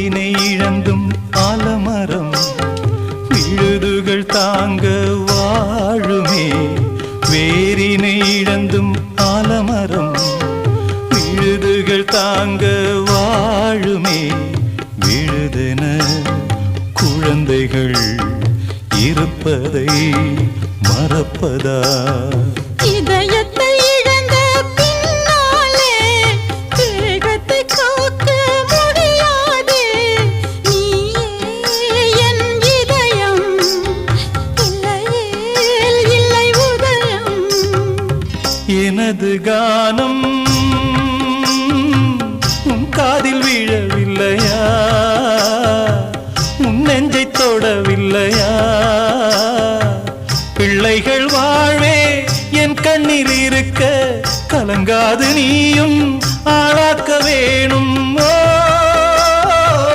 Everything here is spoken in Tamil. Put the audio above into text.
வேரினை இழந்தும் ஆலமரம் விழுதுகள் தாங்க வாழுமே. வேரினை இழந்தும் ஆலமரம் விழுதுகள் தாங்க வாழுமே. விழுதென குழந்தைகள் இருப்பதை மறப்பதா? இதயத்தை இழந்த பின்னாலே தேகத்தை காக்க முடியாது. நீயே என் இதயம், இல்லையே இல்லை உதயம். எனது கானம் உன் காதில் விழவில்லையா? உன் நெஞ்சை தொடவில்லையா? பிள்ளைகள் வாழ்வே என் கண்ணில் இருக்க கலங்காது நீயும்